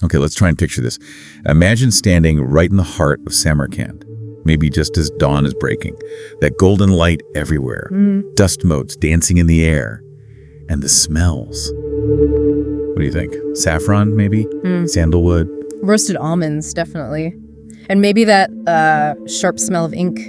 Okay, let's try and picture this. Imagine standing right in the heart of Samarkand, maybe just as dawn is breaking. That golden light everywhere, dust motes dancing in the air, and the smells. What do you think? Saffron, maybe? Sandalwood? Roasted almonds, definitely. And maybe that sharp smell of ink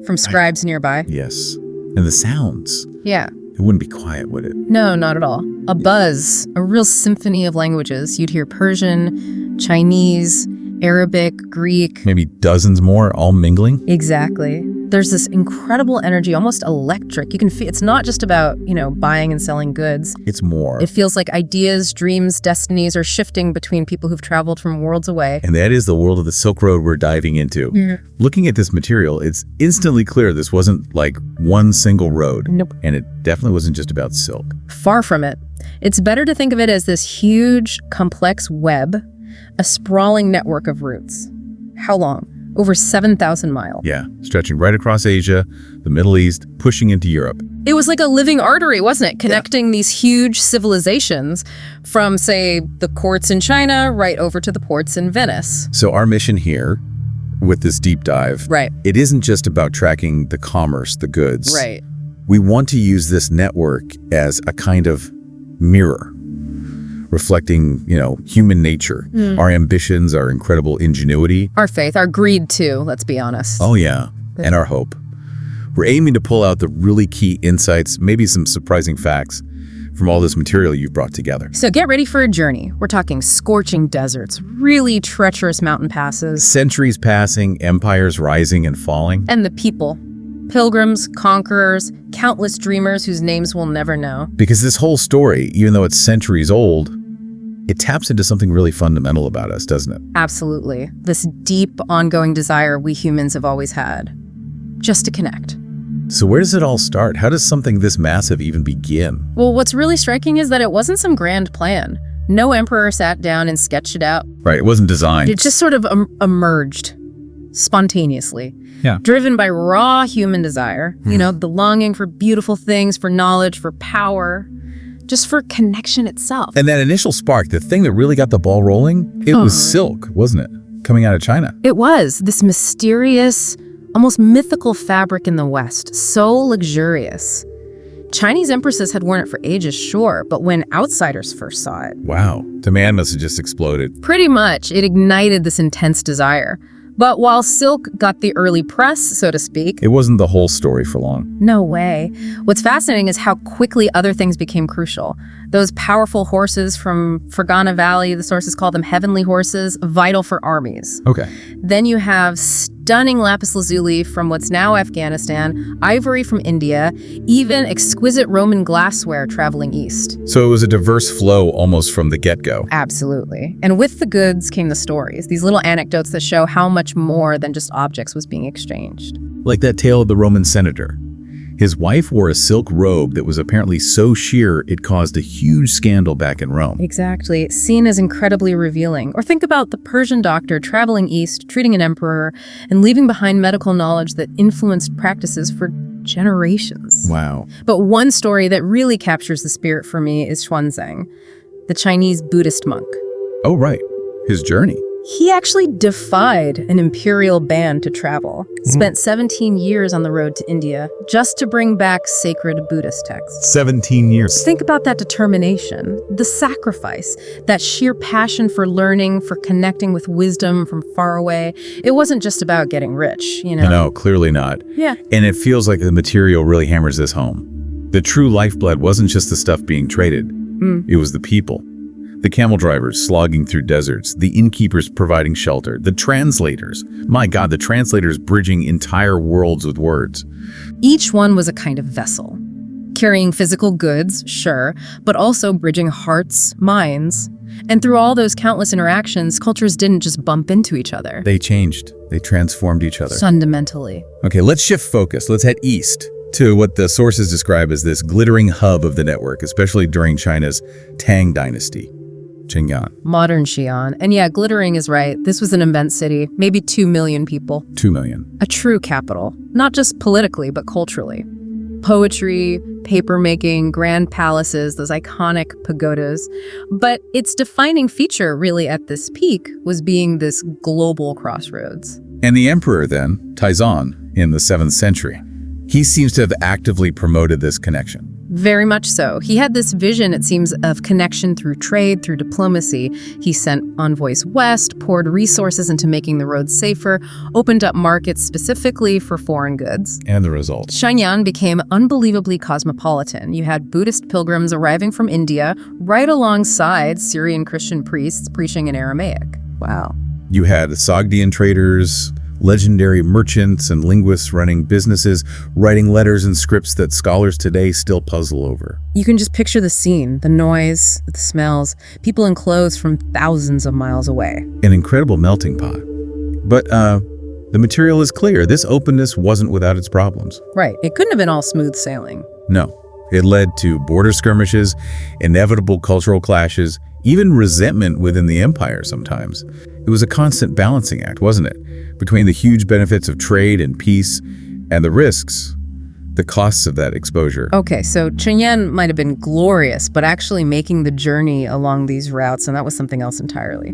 from scribes nearby. Yes. And the sounds. Yeah. It wouldn't be quiet, would it? No, not at all. A buzz, a real symphony of languages. You'd hear Persian, Chinese, Arabic, Greek. Maybe dozens more, all mingling? Exactly. There's this incredible energy, almost electric. You can feel it's not just about, buying and selling goods. It's more. It feels like ideas, dreams, destinies are shifting between people who've traveled from worlds away. And that is the world of the Silk Road we're diving into. Looking at this material, it's instantly clear this wasn't like one single road. Nope. And it definitely wasn't just about silk. Far from it. It's better to think of it as this huge, complex web, a sprawling network of routes. How long? Over 7,000 miles. Yeah, stretching right across Asia, the Middle East, pushing into Europe. It was like a living artery, wasn't it? Connecting these huge civilizations from, say, the courts in China right over to the ports in Venice. So our mission here, with this deep dive, Right. it isn't just about tracking the commerce, the goods. Right. We want to use this network as a kind of mirror, reflecting, human nature, our ambitions, our incredible ingenuity. Our faith, our greed too, let's be honest. Oh yeah, and our hope. We're aiming to pull out the really key insights, maybe some surprising facts from all this material you've brought together. So get ready for a journey. We're talking scorching deserts, really treacherous mountain passes. Centuries passing, empires rising and falling. And the people. Pilgrims, conquerors, countless dreamers whose names we'll never know. Because this whole story, even though it's centuries old, it taps into something really fundamental about us, doesn't it? Absolutely. This deep, ongoing desire we humans have always had. Just to connect. So where does it all start? How does something this massive even begin? Well, what's really striking is that it wasn't some grand plan. No emperor sat down and sketched it out. Right, it wasn't designed. It just sort of emerged spontaneously. Yeah. Driven by raw human desire, the longing for beautiful things, for knowledge, for power, just for connection itself. And that initial spark, the thing that really got the ball rolling, it was silk, wasn't it? Coming out of China. It was this mysterious, almost mythical fabric in the West, so luxurious. Chinese empresses had worn it for ages, sure, but when outsiders first saw it... Wow, demand must have just exploded. Pretty much, it ignited this intense desire. But while silk got the early press, so to speak... It wasn't the whole story for long. No way. What's fascinating is how quickly other things became crucial. Those powerful horses from Fergana Valley, the sources call them heavenly horses, vital for armies. Okay. Then you have stunning lapis lazuli from what's now Afghanistan, ivory from India, even exquisite Roman glassware traveling east. So it was a diverse flow almost from the get-go. Absolutely. And with the goods came the stories, these little anecdotes that show how much more than just objects was being exchanged. Like that tale of the Roman senator. His wife wore a silk robe that was apparently so sheer it caused a huge scandal back in Rome. Exactly. Seen as incredibly revealing. Or think about the Persian doctor traveling east, treating an emperor, and leaving behind medical knowledge that influenced practices for generations. Wow. But one story that really captures the spirit for me is Xuanzang, the Chinese Buddhist monk. Oh, right. His journey. He actually defied an imperial ban to travel, spent 17 years on the road to India just to bring back sacred Buddhist texts. 17 years. Think about that determination, the sacrifice, that sheer passion for learning, for connecting with wisdom from far away. It wasn't just about getting rich, No, clearly not. Yeah. And it feels like the material really hammers this home. The true lifeblood wasn't just the stuff being traded. It was the people. The camel drivers slogging through deserts, the innkeepers providing shelter, the translators. My God, the translators bridging entire worlds with words. Each one was a kind of vessel, carrying physical goods, sure, but also bridging hearts, minds. And through all those countless interactions, cultures didn't just bump into each other. They changed. They transformed each other. Fundamentally. Okay, let's shift focus. Let's head east to what the sources describe as this glittering hub of the network, especially during China's Tang dynasty. Qingyang. Modern Xi'an. And yeah, glittering is right. This was an immense city, maybe 2 million people. 2 million. A true capital, not just politically, but culturally. Poetry, papermaking, grand palaces, those iconic pagodas. But its defining feature, really, at this peak was being this global crossroads. And the emperor then, Taizong, in the 7th century, he seems to have actively promoted this connection. Very much so. He had this vision, it seems, of connection through trade, through diplomacy. He sent envoys west, poured resources into making the roads safer, opened up markets specifically for foreign goods. And the result? Shenyang became unbelievably cosmopolitan. You had Buddhist pilgrims arriving from India right alongside Syrian Christian priests preaching in Aramaic. Wow. You had Sogdian traders, legendary merchants and linguists running businesses, writing letters and scripts that scholars today still puzzle over. You can just picture the scene, the noise, the smells, people in clothes from thousands of miles away. An incredible melting pot. But the material is clear. This openness wasn't without its problems. Right. It couldn't have been all smooth sailing. No. It led to border skirmishes, inevitable cultural clashes, even resentment within the empire sometimes. It was a constant balancing act, wasn't it? Between the huge benefits of trade and peace and the risks, the costs of that exposure. Okay, so Shenyang might have been glorious, but actually making the journey along these routes, and that was something else entirely.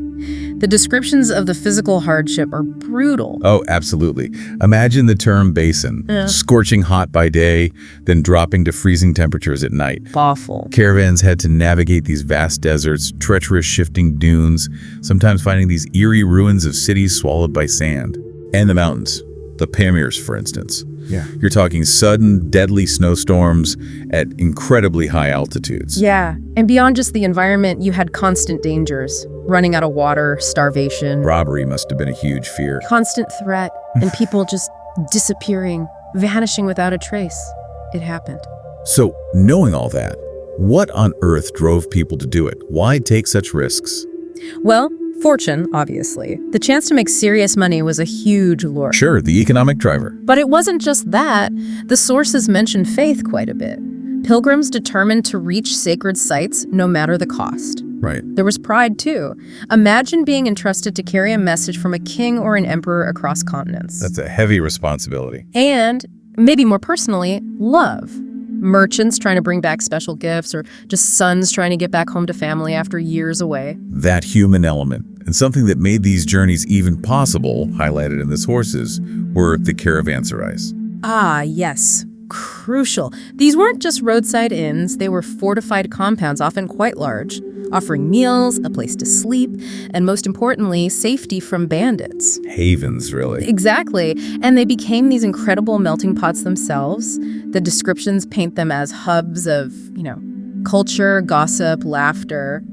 The descriptions of the physical hardship are brutal. Oh, absolutely. Imagine the term basin. Yeah. Scorching hot by day, then dropping to freezing temperatures at night. Awful. Caravans had to navigate these vast deserts, treacherous shifting dunes, sometimes finding these eerie ruins of cities swallowed by sand. And the mountains. The Pamirs, for instance. Yeah. You're talking sudden, deadly snowstorms at incredibly high altitudes. Yeah, and beyond just the environment, you had constant dangers. Running out of water, starvation, Robbery must have been a huge fear. constant threat, and people just disappearing, vanishing without a trace. It happened. So, knowing all that, what on earth drove people to do it? Why take such risks? Well, fortune, obviously. The chance to make serious money was a huge lure. Sure, the economic driver. But it wasn't just that. The sources mention faith quite a bit. Pilgrims determined to reach sacred sites no matter the cost. Right. There was pride, too. Imagine being entrusted to carry a message from a king or an emperor across continents. That's a heavy responsibility. And, maybe more personally, love. Merchants trying to bring back special gifts, or just sons trying to get back home to family after years away. That human element, and something that made these journeys even possible, highlighted in the sources, were the caravanserais. Ah, yes. Crucial. These weren't just roadside inns, they were fortified compounds, often quite large, offering meals, a place to sleep, and most importantly, safety from bandits. Havens, really. Exactly. And they became these incredible melting pots themselves. The descriptions paint them as hubs of, culture, gossip, laughter,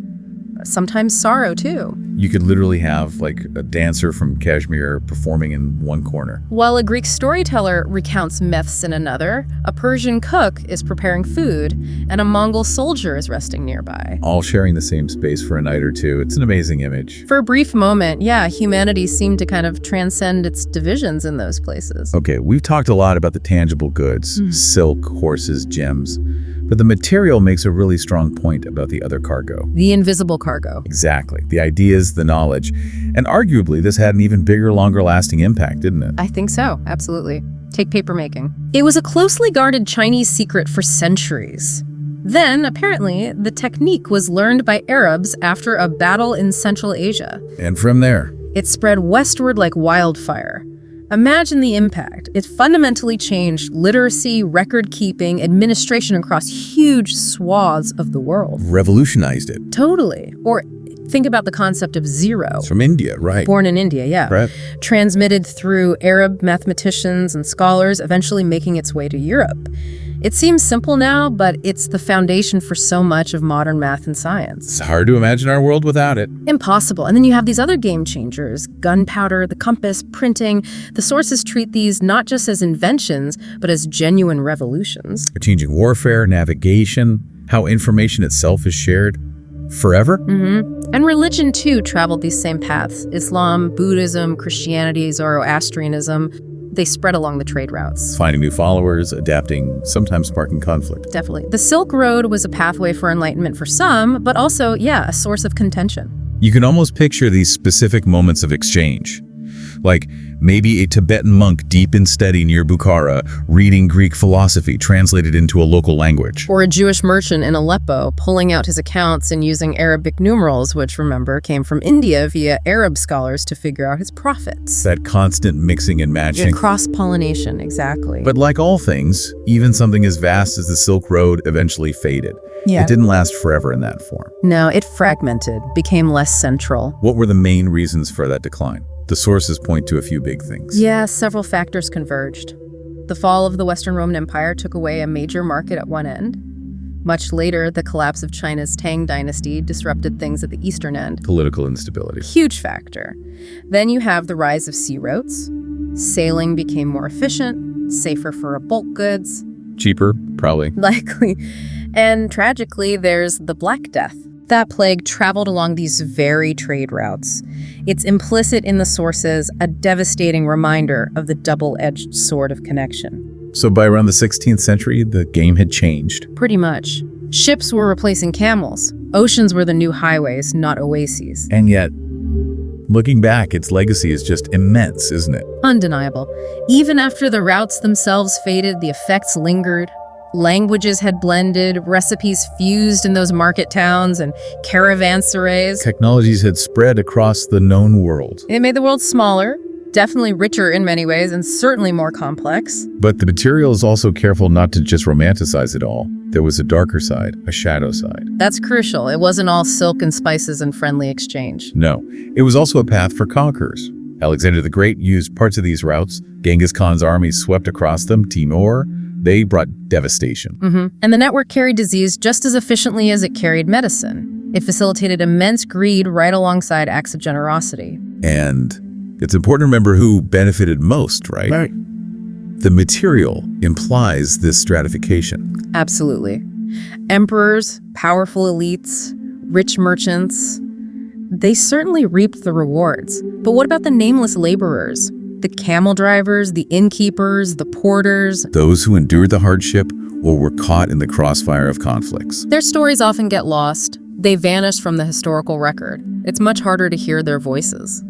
sometimes sorrow, too. You could literally have, like, a dancer from Kashmir performing in one corner. While a Greek storyteller recounts myths in another, a Persian cook is preparing food, and a Mongol soldier is resting nearby. All sharing the same space for a night or two. It's an amazing image. For a brief moment, yeah, humanity seemed to kind of transcend its divisions in those places. Okay, we've talked a lot about the tangible goods, silk, horses, gems, but the material makes a really strong point about the other cargo. The invisible cargo. Exactly. The ideas, the knowledge. And arguably, this had an even bigger, longer-lasting impact, didn't it? I think so, absolutely. Take papermaking. It was a closely guarded Chinese secret for centuries. Then, apparently, the technique was learned by Arabs after a battle in Central Asia. And from there, It spread westward like wildfire. Imagine the impact. It fundamentally changed literacy, record-keeping, administration across huge swaths of the world. revolutionized it. Totally. Or think about the concept of zero. It's from India, right? Born in India, yeah. Right. Transmitted through Arab mathematicians and scholars, eventually making its way to Europe. It seems simple now, but it's the foundation for so much of modern math and science. It's hard to imagine our world without it. Impossible. And then you have these other game changers, gunpowder, the compass, printing. The sources treat these not just as inventions, but as genuine revolutions. Changing warfare, navigation, how information itself is shared forever. And religion, too, traveled these same paths. Islam, Buddhism, Christianity, Zoroastrianism. They spread along the trade routes. Finding new followers, adapting, sometimes sparking conflict. Definitely. The Silk Road was a pathway for enlightenment for some, but also, yeah, a source of contention. You can almost picture these specific moments of exchange, like Maybe a Tibetan monk deep in study near Bukhara, reading Greek philosophy translated into a local language. Or a Jewish merchant in Aleppo pulling out his accounts and using Arabic numerals, which, remember, came from India via Arab scholars to figure out his profits. That constant mixing and matching. Cross-pollination, exactly. But like all things, even something as vast as the Silk Road eventually faded. Yeah. It didn't last forever in that form. No, it fragmented, became less central. What were the main reasons for that decline? The sources point to a few big things. Yeah, several factors converged. The fall of the Western Roman Empire took away a major market at one end. Much later, the collapse of China's Tang dynasty disrupted things at the eastern end. Political instability. Huge factor. Then you have the rise of sea routes. Sailing became more efficient, safer for bulk goods. Cheaper, probably. Likely. And tragically, there's the Black Death. That plague traveled along these very trade routes. It's implicit in the sources, a devastating reminder of the double-edged sword of connection. So by around the 16th century, the game had changed. Pretty much. Ships were replacing camels. Oceans were the new highways, not oases. And yet, looking back, its legacy is just immense, isn't it? Undeniable. Even after the routes themselves faded, the effects lingered. Languages had blended, recipes fused in those market towns and caravanserais. Technologies had spread across the known world. It made the world smaller, definitely richer in many ways, and certainly more complex. But the material is also careful not to just romanticize it all. There was a darker side, a shadow side. That's crucial. It wasn't all silk and spices and friendly exchange. No, it was also a path for conquerors. Alexander the Great used parts of these routes. Genghis Khan's armies swept across them. Timur, they brought devastation. And the network carried disease just as efficiently as it carried medicine. It facilitated immense greed right alongside acts of generosity. And it's important to remember who benefited most, right? Right. The material implies this stratification. Absolutely. Emperors, powerful elites, rich merchants, they certainly reaped the rewards. But what about the nameless laborers? The camel drivers, the innkeepers, the porters. Those who endured the hardship or were caught in the crossfire of conflicts. Their stories often get lost. They vanish from the historical record. It's much harder to hear their voices.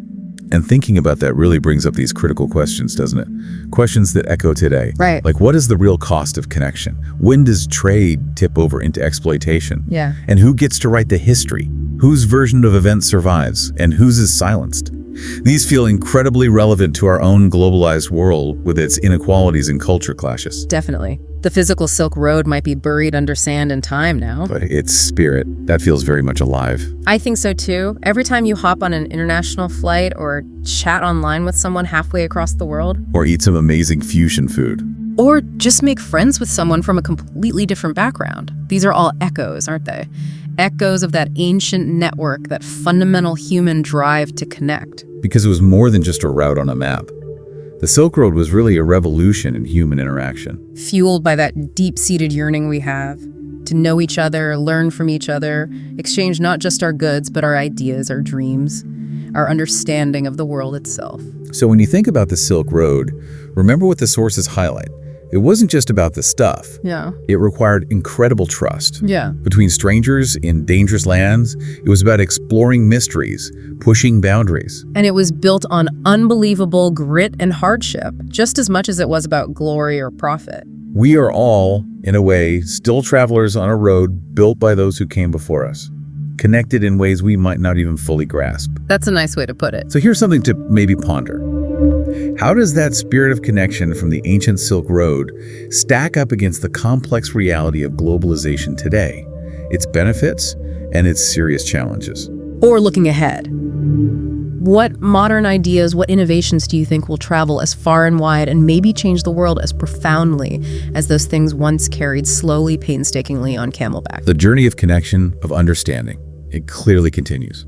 And thinking about that really brings up these critical questions, doesn't it? Questions that echo today. Right. Like, what is the real cost of connection? When does trade tip over into exploitation? Yeah. And who gets to write the history? Whose version of events survives? And whose is silenced? These feel incredibly relevant to our own globalized world with its inequalities and culture clashes. Definitely. The physical Silk Road might be buried under sand and time now. But its spirit, that feels very much alive. I think so too. Every time you hop on an international flight or chat online with someone halfway across the world. Or eat some amazing fusion food. Or just make friends with someone from a completely different background. These are all echoes, aren't they? Echoes of that ancient network, that fundamental human drive to connect. Because it was more than just a route on a map. The Silk Road was really a revolution in human interaction. Fueled by that deep-seated yearning we have to know each other, learn from each other, exchange not just our goods, but our ideas, our dreams, our understanding of the world itself. So when you think about the Silk Road, remember what the sources highlight. It wasn't just about the stuff. Yeah. It required incredible trust. Yeah. Between strangers in dangerous lands, it was about exploring mysteries, pushing boundaries. And it was built on unbelievable grit and hardship, just as much as it was about glory or profit. We are all, in a way, still travelers on a road built by those who came before us, connected in ways we might not even fully grasp. That's a nice way to put it. So here's something to maybe ponder. How does that spirit of connection from the ancient Silk Road stack up against the complex reality of globalization today, its benefits and its serious challenges? Or looking ahead. What modern ideas, what innovations do you think will travel as far and wide and maybe change the world as profoundly as those things once carried slowly, painstakingly on camelback? The journey of connection, of understanding, it clearly continues.